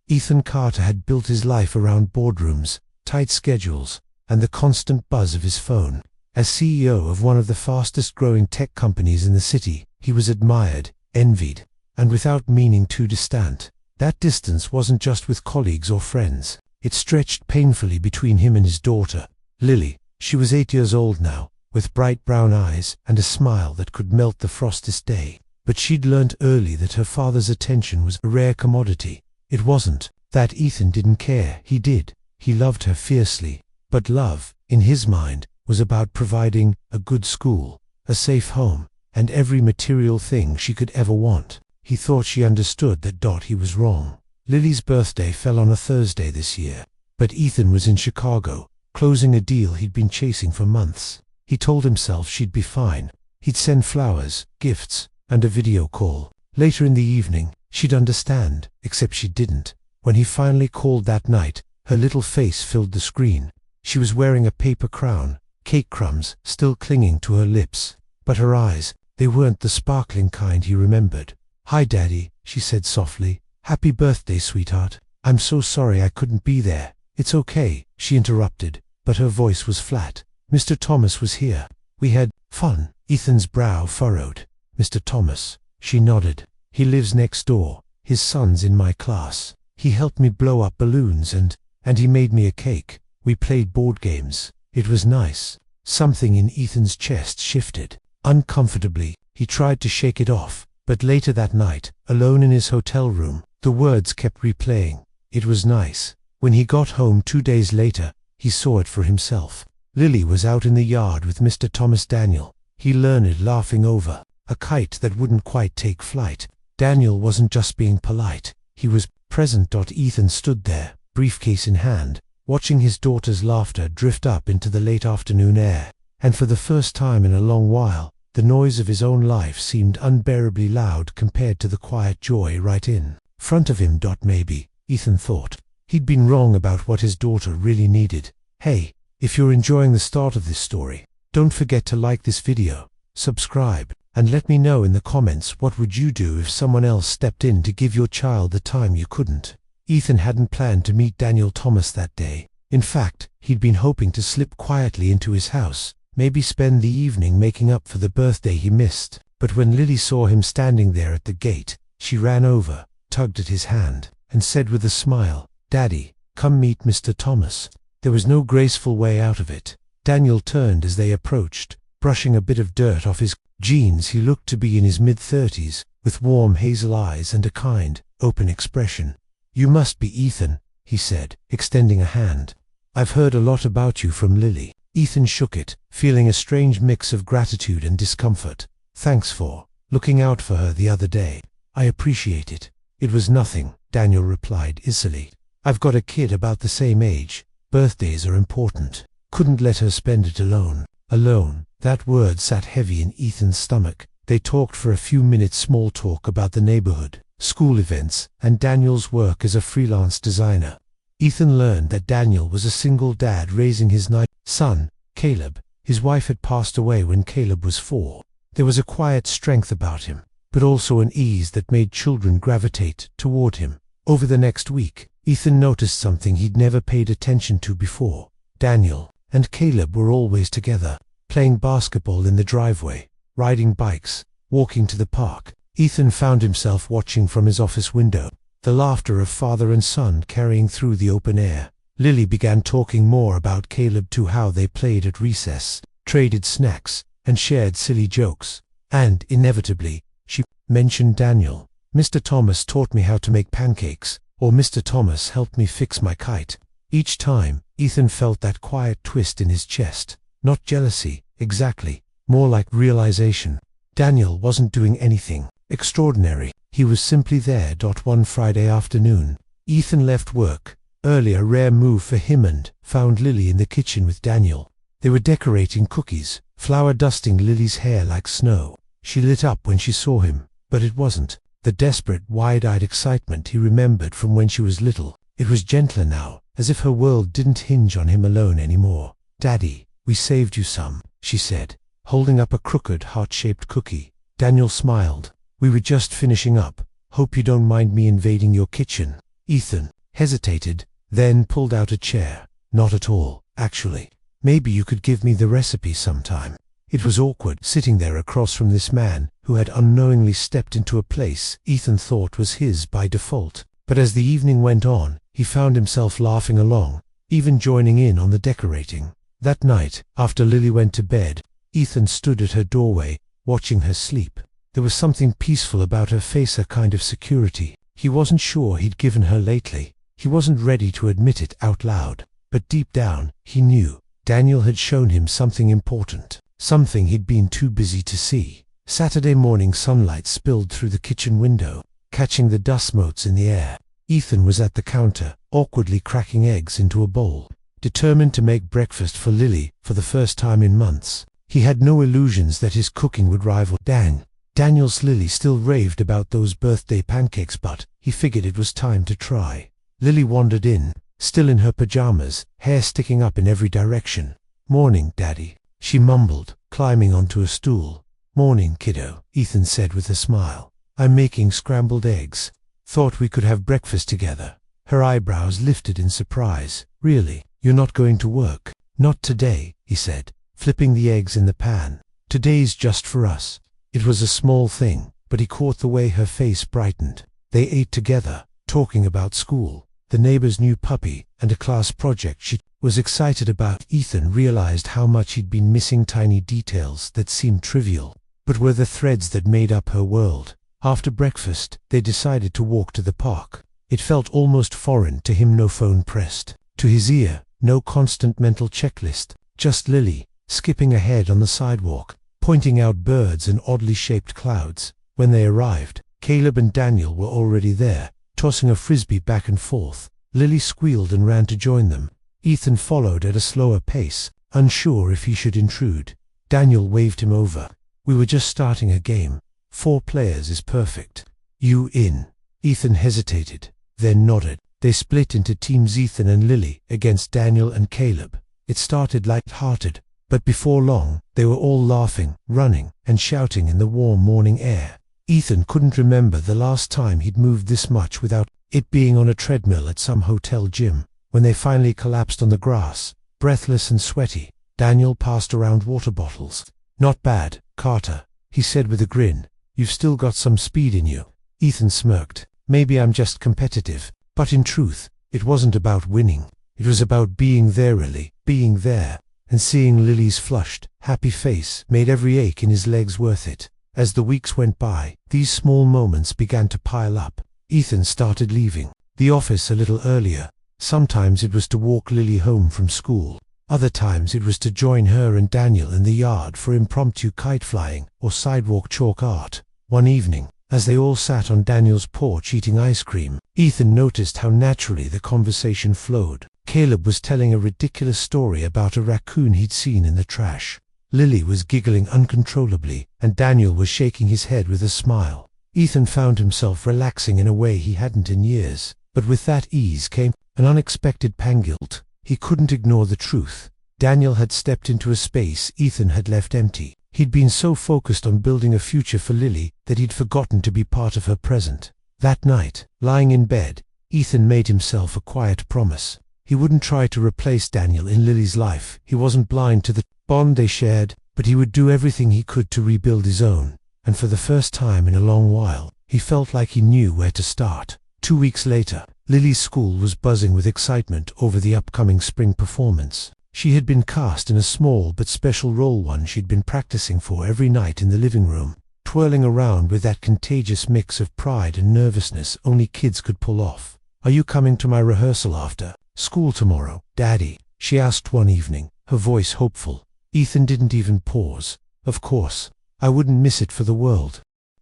Ethan Carter had built his life around boardrooms, tight schedules, and the constant buzz of his phone. As CEO of one of the fastest-growing tech companies in the city, he was admired, envied, and without meaning too distant. That distance wasn't just with colleagues or friends. It stretched painfully between him and his daughter, Lily. She was 8 years old now, with bright brown eyes and a smile that could melt the frostest day. But she'd learned early that her father's attention was a rare commodity. It wasn't that Ethan didn't care. He did. He loved her fiercely. But love, in his mind, was about providing a good school, a safe home, and every material thing she could ever want. He thought she understood that. He was wrong. Lily's birthday fell on a Thursday this year, but Ethan was in Chicago, closing a deal he'd been chasing for months. He told himself she'd be fine. He'd send flowers, gifts, and a video call. Later in the evening, she'd understand, except she didn't. When he finally called that night, her little face filled the screen. She was wearing a paper crown, cake crumbs still clinging to her lips. But her eyes, they weren't the sparkling kind he remembered. "Hi, Daddy," she said softly. "Happy birthday, sweetheart. I'm so sorry I couldn't be there." "It's okay," she interrupted, but her voice was flat. "Mr. Thomas was here. We had fun." Ethan's brow furrowed. "Mr. Thomas," she nodded. "He lives next door. His son's in my class. He helped me blow up balloons and he made me a cake. We played board games. It was nice." Something in Ethan's chest shifted. Uncomfortably, he tried to shake it off, but later that night, alone in his hotel room, the words kept replaying. It was nice. When he got home 2 days later, he saw it for himself. Lily was out in the yard with Mr. Thomas Daniel. He learned laughing over a kite that wouldn't quite take flight. Daniel wasn't just being polite. He was present. Ethan stood there, briefcase in hand, watching his daughter's laughter drift up into the late afternoon air. And for the first time in a long while, the noise of his own life seemed unbearably loud compared to the quiet joy right in front of him. Maybe, Ethan thought, he'd been wrong about what his daughter really needed. Hey, if you're enjoying the start of this story, don't forget to like this video, subscribe, and let me know in the comments what would you do if someone else stepped in to give your child the time you couldn't. Ethan hadn't planned to meet Daniel Thomas that day. In fact, he'd been hoping to slip quietly into his house, maybe spend the evening making up for the birthday he missed. But when Lily saw him standing there at the gate, she ran over, tugged at his hand, and said with a smile, "Daddy, come meet Mr. Thomas." There was no graceful way out of it. Daniel turned as they approached, brushing a bit of dirt off his jeans. He looked to be in his mid-30s, with warm hazel eyes and a kind, open expression. "You must be Ethan," he said, extending a hand. "I've heard a lot about you from Lily." Ethan shook it, feeling a strange mix of gratitude and discomfort. "Thanks for looking out for her the other day. I appreciate it." "It was nothing," Daniel replied easily. "I've got a kid about the same age. Birthdays are important. Couldn't let her spend it alone." Alone, that word sat heavy in Ethan's stomach. They talked for a few minutes, small talk about the neighborhood, school events, and Daniel's work as a freelance designer. Ethan learned that Daniel was a single dad raising his son, Caleb. His wife had passed away when Caleb was 4. There was a quiet strength about him, but also an ease that made children gravitate toward him. Over the next week, Ethan noticed something he'd never paid attention to before. Daniel and Caleb were always together, playing basketball in the driveway, riding bikes, walking to the park. Ethan found himself watching from his office window, the laughter of father and son carrying through the open air. Lily began talking more about Caleb too, how they played at recess, traded snacks, and shared silly jokes. And, inevitably, she mentioned Daniel. "Mr. Thomas taught me how to make pancakes," or "Mr. Thomas helped me fix my kite." Each time, Ethan felt that quiet twist in his chest. Not jealousy, exactly, more like realization. Daniel wasn't doing anything extraordinary. He was simply there. One Friday afternoon, Ethan left work early, a rare move for him, and found Lily in the kitchen with Daniel. They were decorating cookies, flour dusting Lily's hair like snow. She lit up when she saw him, but it wasn't the desperate, wide-eyed excitement he remembered from when she was little. It was gentler now, as if her world didn't hinge on him alone anymore. "Daddy, we saved you some," she said, holding up a crooked, heart-shaped cookie. Daniel smiled. "We were just finishing up. Hope you don't mind me invading your kitchen." Ethan hesitated, then pulled out a chair. Not at all, actually. Maybe you could give me the recipe sometime. It was awkward sitting there across from this man who had unknowingly stepped into a place Ethan thought was his by default. But as the evening went on, he found himself laughing along, even joining in on the decorating. That night, after Lily went to bed, Ethan stood at her doorway, watching her sleep. There was something peaceful about her face, a kind of security he wasn't sure he'd given her lately. He wasn't ready to admit it out loud, but deep down, he knew. Daniel had shown him something important, something he'd been too busy to see. Saturday morning sunlight spilled through the kitchen window, catching the dust motes in the air. Ethan was at the counter, awkwardly cracking eggs into a bowl, determined to make breakfast for Lily for the first time in months. He had no illusions that his cooking would rival Daniel's. Lily still raved about those birthday pancakes, but he figured it was time to try. Lily wandered in, still in her pajamas, hair sticking up in every direction. "Morning, Daddy," she mumbled, climbing onto a stool. "Morning, kiddo," Ethan said with a smile. "I'm making scrambled eggs. Thought we could have breakfast together." Her eyebrows lifted in surprise. "Really? You're not going to work?" "Not today," he said, flipping the eggs in the pan. "Today's just for us." It was a small thing, but he caught the way her face brightened. They ate together, talking about school, the neighbor's new puppy, and a class project she was excited about. Ethan realized how much he'd been missing, tiny details that seemed trivial, but were the threads that made up her world. After breakfast, they decided to walk to the park. It felt almost foreign to him, no phone pressed to his ear, no constant mental checklist, just Lily, skipping ahead on the sidewalk, pointing out birds and oddly shaped clouds. When they arrived, Caleb and Daniel were already there, tossing a frisbee back and forth. Lily squealed and ran to join them. Ethan followed at a slower pace, unsure if he should intrude. Daniel waved him over. "We were just starting a game. 4 players is perfect. You in?" Ethan hesitated, then nodded. They split into teams, Ethan and Lily against Daniel and Caleb. It started light-hearted, but before long, they were all laughing, running, and shouting in the warm morning air. Ethan couldn't remember the last time he'd moved this much without it being on a treadmill at some hotel gym. When they finally collapsed on the grass, breathless and sweaty, Daniel passed around water bottles. "Not bad, Carter," he said with a grin. "You've still got some speed in you." Ethan smirked. "Maybe I'm just competitive." But in truth, it wasn't about winning. It was about being there, really, being there. And seeing Lily's flushed, happy face made every ache in his legs worth it. As the weeks went by, these small moments began to pile up. Ethan started leaving the office a little earlier. Sometimes it was to walk Lily home from school. Other times it was to join her and Daniel in the yard for impromptu kite flying or sidewalk chalk art. One evening, as they all sat on Daniel's porch eating ice cream, Ethan noticed how naturally the conversation flowed. Caleb was telling a ridiculous story about a raccoon he'd seen in the trash. Lily was giggling uncontrollably, and Daniel was shaking his head with a smile. Ethan found himself relaxing in a way he hadn't in years, but with that ease came an unexpected pang guilt. He couldn't ignore the truth. Daniel had stepped into a space Ethan had left empty. He'd been so focused on building a future for Lily that he'd forgotten to be part of her present. That night, lying in bed, Ethan made himself a quiet promise. He wouldn't try to replace Daniel in Lily's life. He wasn't blind to the bond they shared, but he would do everything he could to rebuild his own. And for the first time in a long while, he felt like he knew where to start. 2 weeks later, Lily's school was buzzing with excitement over the upcoming spring performance. She had been cast in a small but special role, one she'd been practicing for every night in the living room, twirling around with that contagious mix of pride and nervousness only kids could pull off. "Are you coming to my rehearsal after school tomorrow, Daddy?" she asked one evening, her voice hopeful. Ethan didn't even pause. "Of course, I wouldn't miss it for the world."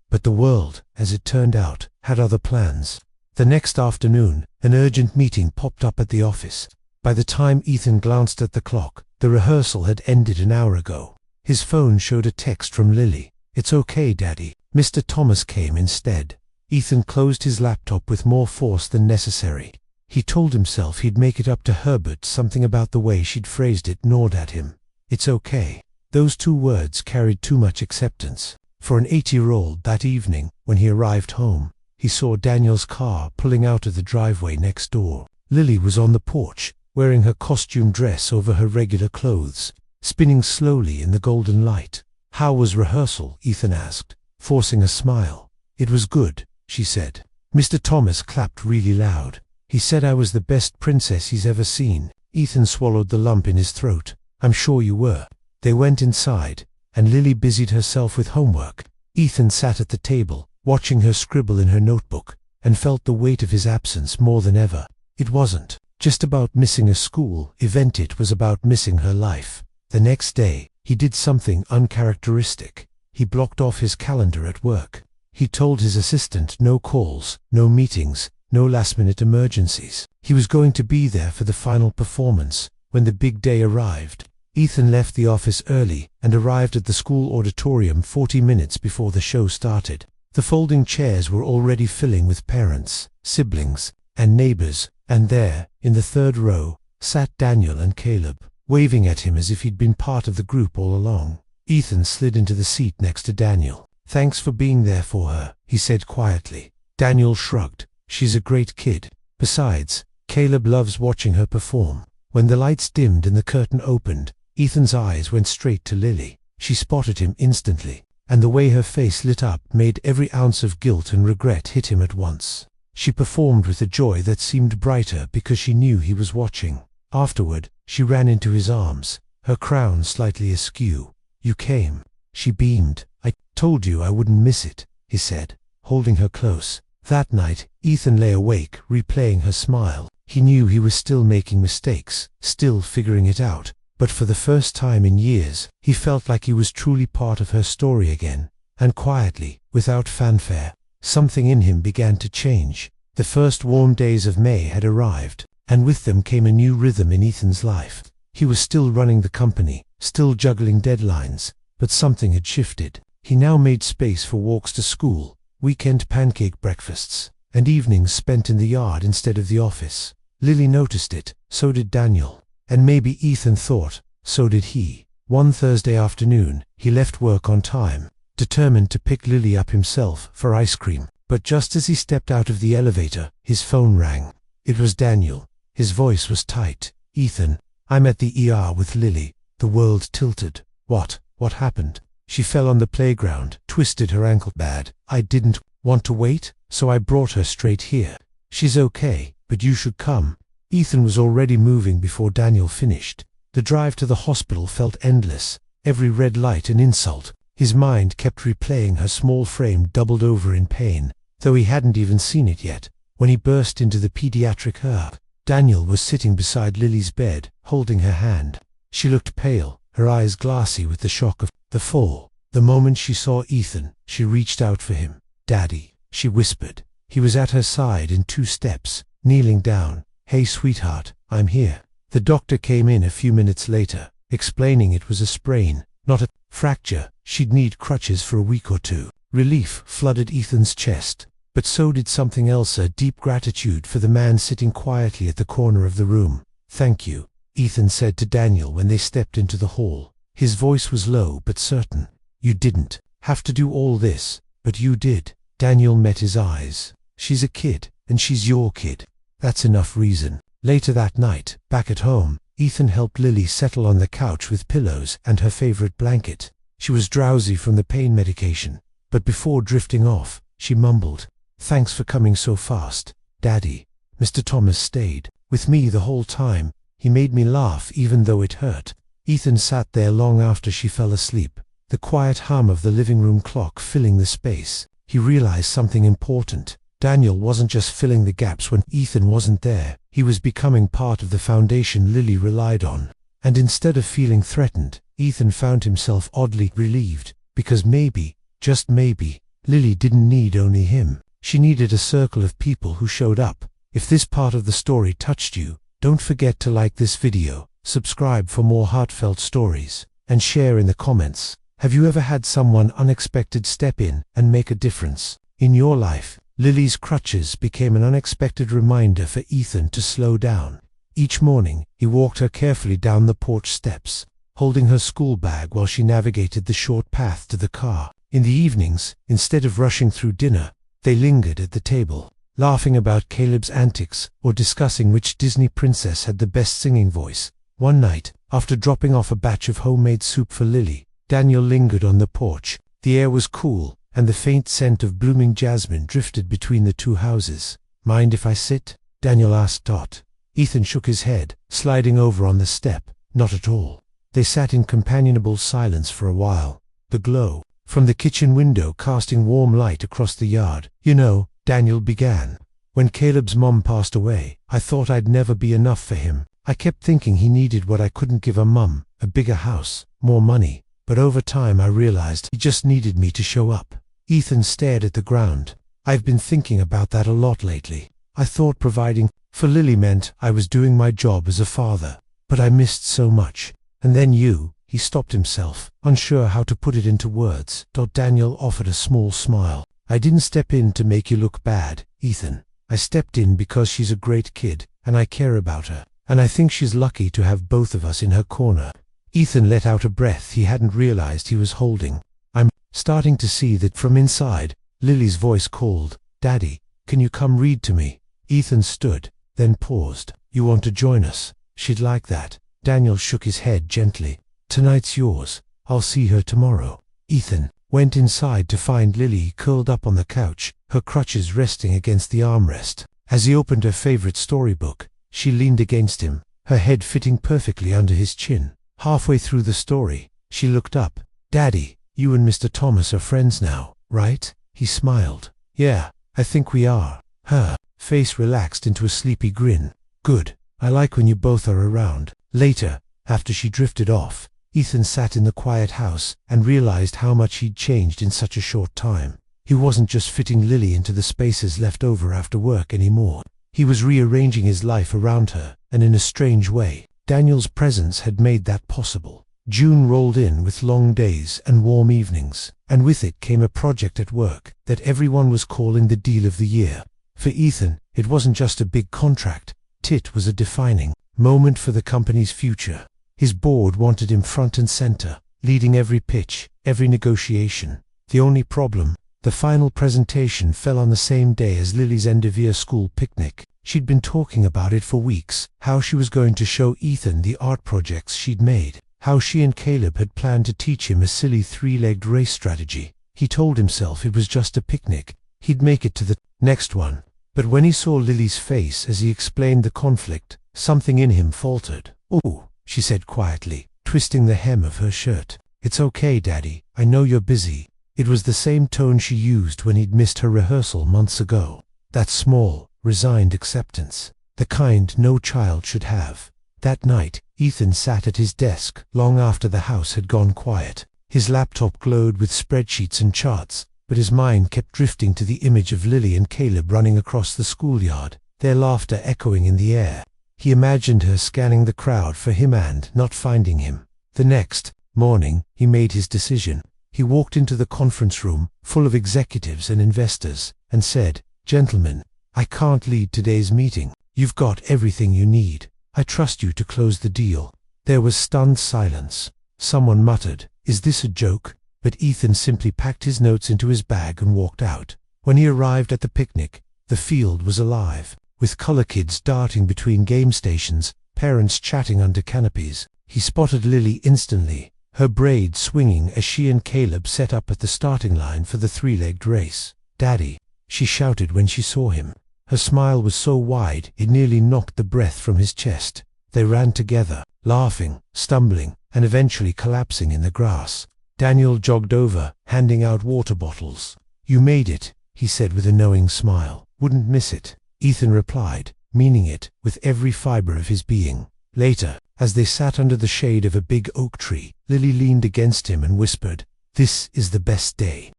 But the world, as it turned out, had other plans. The next afternoon, an urgent meeting popped up at the office. By the time Ethan glanced at the clock, the rehearsal had ended an hour ago. His phone showed a text from Lily. "It's okay, Daddy. Mr. Thomas came instead." Ethan closed his laptop with more force than necessary. He told himself he'd make it up to her, but something about the way she'd phrased it gnawed at him. "It's okay." Those 2 words carried too much acceptance. For an 8-year-old, that evening, when he arrived home, he saw Daniel's car pulling out of the driveway next door. Lily was on the porch, wearing her costume dress over her regular clothes, spinning slowly in the golden light. "How was rehearsal?" Ethan asked, forcing a smile. "It was good," she said. Mr. Thomas clapped really loud. "He said I was the best princess he's ever seen." Ethan swallowed the lump in his throat. "I'm sure you were." They went inside, and Lily busied herself with homework. Ethan sat at the table, watching her scribble in her notebook, and felt the weight of his absence more than ever. It wasn't just about missing a school event, it was about missing her life. The next day, he did something uncharacteristic. He blocked off his calendar at work. He told his assistant no calls, no meetings, no last-minute emergencies. He was going to be there for the final performance. When the big day arrived, Ethan left the office early and arrived at the school auditorium 40 minutes before the show started. The folding chairs were already filling with parents, siblings, and neighbors, and there, in the third row, sat Daniel and Caleb, waving at him as if he'd been part of the group all along. Ethan slid into the seat next to Daniel. "Thanks for being there for her," he said quietly. Daniel shrugged. "She's a great kid. Besides, Caleb loves watching her perform." When the lights dimmed and the curtain opened, Ethan's eyes went straight to Lily. She spotted him instantly, and the way her face lit up made every ounce of guilt and regret hit him at once. She performed with a joy that seemed brighter because she knew he was watching. Afterward, she ran into his arms, her crown slightly askew. "You came." She beamed. "I told you I wouldn't miss it," he said, holding her close. That night, Ethan lay awake, replaying her smile. He knew he was still making mistakes, still figuring it out, but for the first time in years, he felt like he was truly part of her story again. And quietly, without fanfare, something in him began to change. The first warm days of May had arrived, and with them came a new rhythm in Ethan's life. He was still running the company, still juggling deadlines, but something had shifted. He now made space for walks to school, weekend pancake breakfasts, and evenings spent in the yard instead of the office. Lily noticed it, so did Daniel, and maybe Ethan thought, so did he. One Thursday afternoon, he left work on time, determined to pick Lily up himself for ice cream. But just as he stepped out of the elevator, his phone rang. It was Daniel. His voice was tight. "Ethan, I'm at the ER with Lily." The world tilted. What happened?" "She fell on the playground, twisted her ankle bad. I didn't want to wait, so I brought her straight here. She's okay, but you should come." Ethan was already moving before Daniel finished. The drive to the hospital felt endless, every red light an insult. His mind kept replaying her small frame doubled over in pain, though he hadn't even seen it yet. When he burst into the pediatric ER, Daniel was sitting beside Lily's bed, holding her hand. She looked pale, her eyes glassy with the shock of the fall. The moment she saw Ethan, she reached out for him. "Daddy," she whispered. He was at her side in 2 steps, kneeling down. "Hey sweetheart, I'm here." The doctor came in a few minutes later, explaining it was a sprain, not a fracture. She'd need crutches for a week or 2. Relief flooded Ethan's chest, but so did something else, a deep gratitude for the man sitting quietly at the corner of the room. "Thank you," Ethan said to Daniel when they stepped into the hall. His voice was low but certain. "You didn't have to do all this, but you did." Daniel met his eyes. "She's a kid, and she's your kid. That's enough reason." Later that night, back at home, Ethan helped Lily settle on the couch with pillows and her favorite blanket. She was drowsy from the pain medication, but before drifting off, she mumbled, "Thanks for coming so fast, Daddy." Mr. Thomas stayed with me the whole time. He made me laugh even though it hurt. Ethan sat there long after she fell asleep, the quiet hum of the living room clock filling the space. He realized something important. Daniel wasn't just filling the gaps when Ethan wasn't there. He was becoming part of the foundation Lily relied on. And instead of feeling threatened, Ethan found himself oddly relieved, because maybe, just maybe, Lily didn't need only him. She needed a circle of people who showed up. If this part of the story touched you, don't forget to like this video, subscribe for more heartfelt stories, and share in the comments. Have you ever had someone unexpected step in and make a difference in your life? Lily's crutches became an unexpected reminder for Ethan to slow down. Each morning, he walked her carefully down the porch steps, holding her school bag while she navigated the short path to the car. In the evenings, instead of rushing through dinner, they lingered at the table, laughing about Caleb's antics or discussing which Disney princess had the best singing voice. One night, after dropping off a batch of homemade soup for Lily, Daniel lingered on the porch. The air was cool, and the faint scent of blooming jasmine drifted between the two houses. "Mind if I sit?" Daniel asked Dot. Ethan shook his head, sliding over on the step. "Not at all." They sat in companionable silence for a while, the glow from the kitchen window casting warm light across the yard. "You know," Daniel began, "when Caleb's mom passed away, I thought I'd never be enough for him. I kept thinking he needed what I couldn't give a mum, a bigger house, more money. But over time I realized he just needed me to show up." Ethan stared at the ground. "I've been thinking about that a lot lately. I thought providing for Lily meant I was doing my job as a father. But I missed so much. And then you." He stopped himself, unsure how to put it into words. Daniel offered a small smile. "I didn't step in to make you look bad, Ethan. I stepped in because she's a great kid, and I care about her. And I think she's lucky to have both of us in her corner." Ethan let out a breath he hadn't realized he was holding. "I'm starting to see that from inside." Lily's voice called, "Daddy, can you come read to me?" Ethan stood, then paused. "You want to join us?" "She'd like that." Daniel shook his head gently. "Tonight's yours. I'll see her tomorrow." Ethan went inside to find Lily curled up on the couch, her crutches resting against the armrest. As he opened her favorite storybook, she leaned against him, her head fitting perfectly under his chin. Halfway through the story, she looked up. "Daddy, you and Mr. Thomas are friends now, right?" He smiled. "Yeah, I think we are." Her face relaxed into a sleepy grin. "Good. I like when you both are around." Later, after she drifted off, Ethan sat in the quiet house and realized how much he'd changed in such a short time. He wasn't just fitting Lily into the spaces left over after work anymore. He was rearranging his life around her, and in a strange way, Daniel's presence had made that possible. June rolled in with long days and warm evenings, and with it came a project at work that everyone was calling the deal of the year. For Ethan, it wasn't just a big contract. It was a defining moment for the company's future. His board wanted him front and center, leading every pitch, every negotiation. The only problem: the final presentation fell on the same day as Lily's end-of-year school picnic. She'd been talking about it for weeks, how she was going to show Ethan the art projects she'd made, how she and Caleb had planned to teach him a silly three-legged race strategy. He told himself it was just a picnic. He'd make it to the next one. But when he saw Lily's face as he explained the conflict, something in him faltered. "Oh," she said quietly, twisting the hem of her shirt. "It's okay, Daddy. I know you're busy." It was the same tone she used when he'd missed her rehearsal months ago. That small, resigned acceptance. The kind no child should have. That night, Ethan sat at his desk long after the house had gone quiet. His laptop glowed with spreadsheets and charts, but his mind kept drifting to the image of Lily and Caleb running across the schoolyard, their laughter echoing in the air. He imagined her scanning the crowd for him and not finding him. The next morning, he made his decision. He walked into the conference room, full of executives and investors, and said, "Gentlemen, I can't lead today's meeting. You've got everything you need. I trust you to close the deal." There was stunned silence. Someone muttered, "Is this a joke?" But Ethan simply packed his notes into his bag and walked out. When he arrived at the picnic, the field was alive, with color kids darting between game stations, parents chatting under canopies. He spotted Lily instantly, her braids swinging as she and Caleb set up at the starting line for the three-legged race. "Daddy," she shouted when she saw him. Her smile was so wide it nearly knocked the breath from his chest. They ran together, laughing, stumbling, and eventually collapsing in the grass. Daniel jogged over, handing out water bottles. "You made it," he said with a knowing smile. "Wouldn't miss it," Ethan replied, meaning it with every fiber of his being. Later, as they sat under the shade of a big oak tree, Lily leaned against him and whispered, "This is the best day."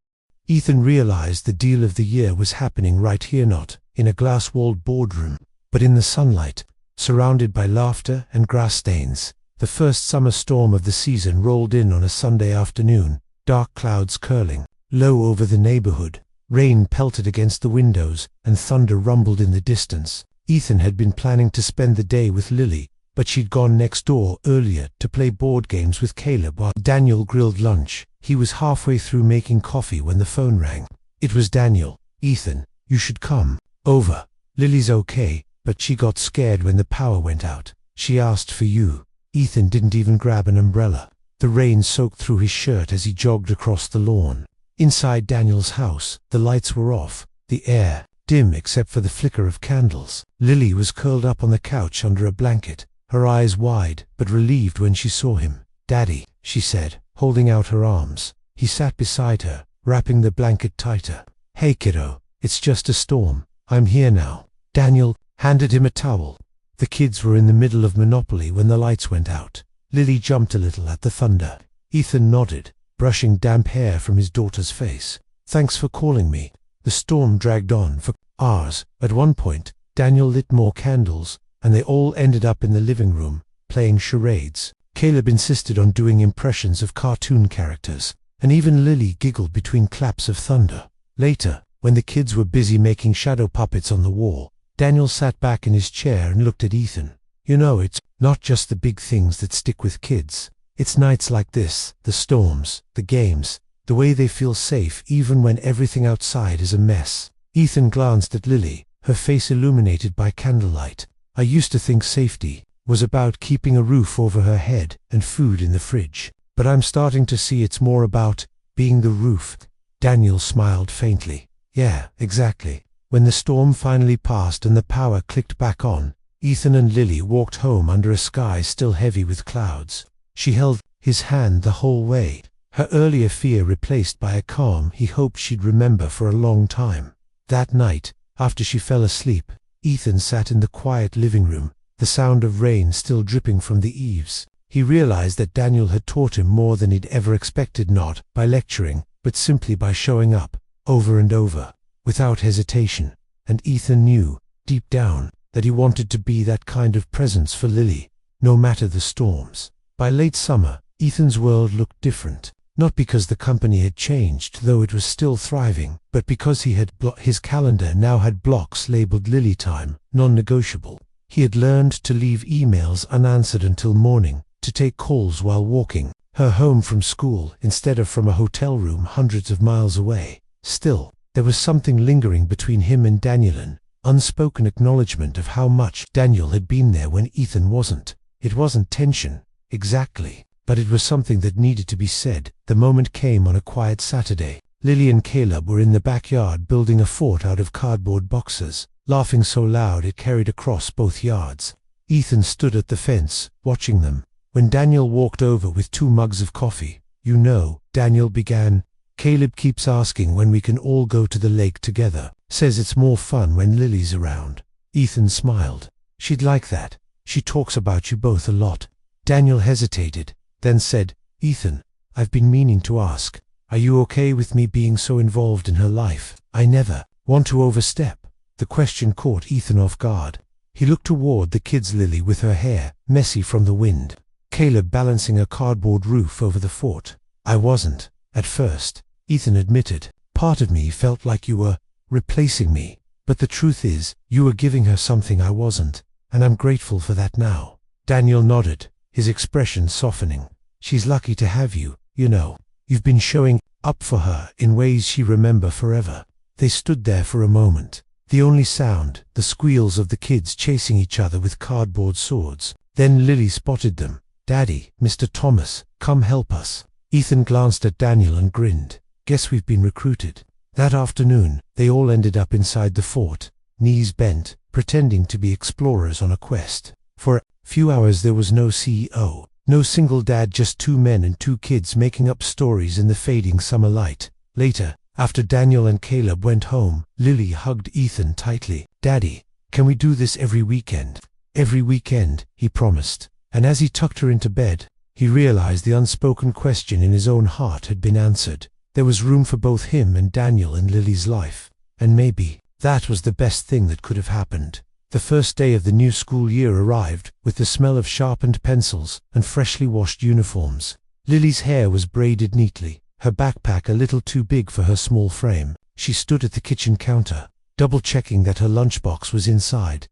Ethan realized the deal of the year was happening right here, not in a glass-walled boardroom, but in the sunlight, surrounded by laughter and grass stains. The first summer storm of the season rolled in on a Sunday afternoon, dark clouds curling low over the neighborhood. Rain pelted against the windows, and thunder rumbled in the distance. Ethan had been planning to spend the day with Lily, but she'd gone next door earlier to play board games with Caleb while Daniel grilled lunch. He was halfway through making coffee when the phone rang. It was Daniel. "Ethan, you should come. Over. Lily's okay, but she got scared when the power went out. She asked for you. Ethan didn't even grab an umbrella. The rain soaked through his shirt as he jogged across the lawn. Inside Daniel's house, the lights were off, the air dim except for the flicker of candles. Lily was curled up on the couch under a blanket, her eyes wide but relieved when she saw him. "Daddy," she said, holding out her arms. He sat beside her, wrapping the blanket tighter. "Hey kiddo, it's just a storm. I'm here now." Daniel handed him a towel. The kids were in the middle of Monopoly when the lights went out. Lily jumped a little at the thunder. Ethan nodded, brushing damp hair from his daughter's face. "Thanks for calling me." The storm dragged on for hours. At one point, Daniel lit more candles, and they all ended up in the living room, playing charades. Caleb insisted on doing impressions of cartoon characters, and even Lily giggled between claps of thunder. Later, when the kids were busy making shadow puppets on the wall, Daniel sat back in his chair and looked at Ethan. "You know, it's not just the big things that stick with kids. It's nights like this, the storms, the games, the way they feel safe even when everything outside is a mess." Ethan glanced at Lily, her face illuminated by candlelight. "I used to think safety was about keeping a roof over her head and food in the fridge, but I'm starting to see it's more about being the roof." Daniel smiled faintly. "Yeah, exactly." When the storm finally passed and the power clicked back on, Ethan and Lily walked home under a sky still heavy with clouds. She held his hand the whole way, her earlier fear replaced by a calm he hoped she'd remember for a long time. That night, after she fell asleep, Ethan sat in the quiet living room, the sound of rain still dripping from the eaves. He realized that Daniel had taught him more than he'd ever expected, not by lecturing, but simply by showing up, over and over, without hesitation. And Ethan knew, deep down, that he wanted to be that kind of presence for Lily, no matter the storms. By late summer, Ethan's world looked different. Not because the company had changed, though it was still thriving, but because his calendar now had blocks labeled Lily time, non-negotiable. He had learned to leave emails unanswered until morning, to take calls while walking her home from school instead of from a hotel room hundreds of miles away. Still, there was something lingering between him and Daniel, an unspoken acknowledgement of how much Daniel had been there when Ethan wasn't. It wasn't tension, exactly, but it was something that needed to be said. The moment came on a quiet Saturday. Lily and Caleb were in the backyard building a fort out of cardboard boxes, laughing so loud it carried across both yards. Ethan stood at the fence, watching them. When Daniel walked over with 2 mugs of coffee, "You know," Daniel began, "Caleb keeps asking when we can all go to the lake together. Says it's more fun when Lily's around." Ethan smiled. "She'd like that. She talks about you both a lot." Daniel hesitated, then said, "Ethan, I've been meaning to ask, are you okay with me being so involved in her life? I never want to overstep." The question caught Ethan off guard. He looked toward the kids, Lily with her hair messy from the wind, Caleb balancing a cardboard roof over the fort. "I wasn't, at first," Ethan admitted. "Part of me felt like you were replacing me, but the truth is, you were giving her something I wasn't, and I'm grateful for that now." Daniel nodded, his expression softening. "She's lucky to have you, you know. You've been showing up for her in ways she'll remember forever." They stood there for a moment, the only sound, the squeals of the kids chasing each other with cardboard swords. Then Lily spotted them. "Daddy, Mr. Thomas, come help us." Ethan glanced at Daniel and grinned. "Guess we've been recruited." That afternoon, they all ended up inside the fort, knees bent, pretending to be explorers on a quest. For a few hours there was no CEO, no single dad, just 2 men and 2 kids making up stories in the fading summer light. Later, after Daniel and Caleb went home, Lily hugged Ethan tightly. "Daddy, can we do this every weekend?" "Every weekend," he promised. And as he tucked her into bed, he realized the unspoken question in his own heart had been answered. There was room for both him and Daniel in Lily's life. And maybe that was the best thing that could have happened. The first day of the new school year arrived, with the smell of sharpened pencils and freshly washed uniforms. Lily's hair was braided neatly, her backpack a little too big for her small frame. She stood at the kitchen counter, double-checking that her lunchbox was inside.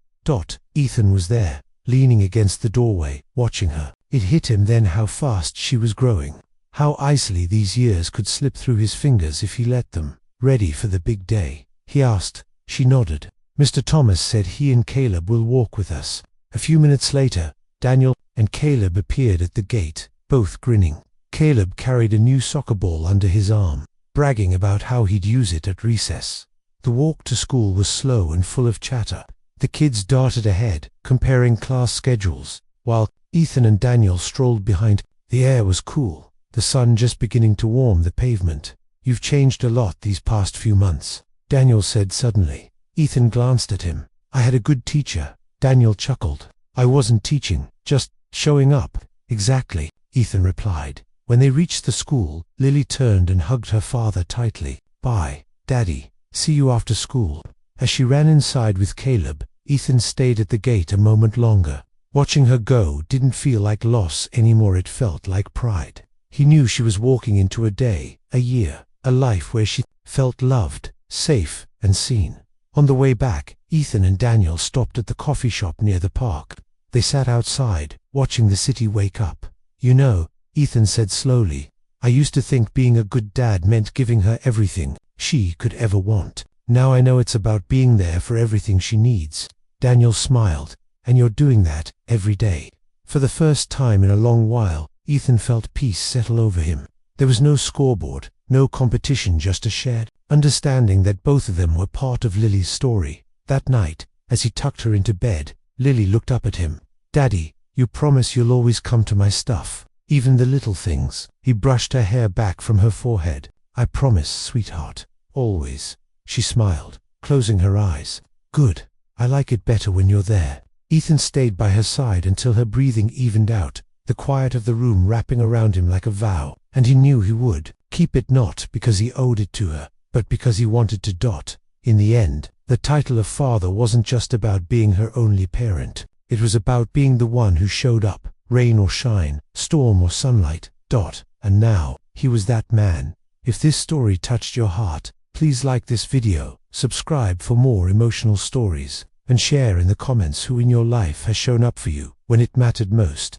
Ethan was there, leaning against the doorway, watching her. It hit him then how fast she was growing, how easily these years could slip through his fingers if he let them. "Ready for the big day?" he asked. She nodded. Mr. Thomas said he and Caleb will walk with us. A few minutes later, Daniel and Caleb appeared at the gate, both grinning. Caleb carried a new soccer ball under his arm, bragging about how he'd use it at recess. The walk to school was slow and full of chatter. The kids darted ahead, comparing class schedules, while Ethan and Daniel strolled behind. The air was cool, the sun just beginning to warm the pavement. "You've changed a lot these past few months," Daniel said suddenly. Ethan glanced at him. "I had a good teacher," Daniel chuckled. "I wasn't teaching, just showing up." "Exactly," Ethan replied. When they reached the school, Lily turned and hugged her father tightly. "Bye, Daddy. See you after school." As she ran inside with Caleb, Ethan stayed at the gate a moment longer. Watching her go didn't feel like loss anymore, it felt like pride. He knew she was walking into a day, a year, a life where she felt loved, safe, and seen. On the way back, Ethan and Daniel stopped at the coffee shop near the park. They sat outside, watching the city wake up. "You know," Ethan said slowly, "I used to think being a good dad meant giving her everything she could ever want. Now I know it's about being there for everything she needs." Daniel smiled. "And you're doing that every day." For the first time in a long while, Ethan felt peace settle over him. There was no scoreboard, no competition, just a shared understanding that both of them were part of Lily's story. That night, as he tucked her into bed, Lily looked up at him. "Daddy, you promise you'll always come to my stuff, even the little things?" He brushed her hair back from her forehead. "I promise, sweetheart, always." She smiled, closing her eyes. "Good. I like it better when you're there." Ethan stayed by her side until her breathing evened out, the quiet of the room wrapping around him like a vow, and he knew he would keep it, not because he owed it to her, but because he wanted to. In the end, the title of father wasn't just about being her only parent. It was about being the one who showed up, rain or shine, storm or sunlight. And now, he was that man. If this story touched your heart, please like this video, subscribe for more emotional stories, and share in the comments who in your life has shown up for you when it mattered most.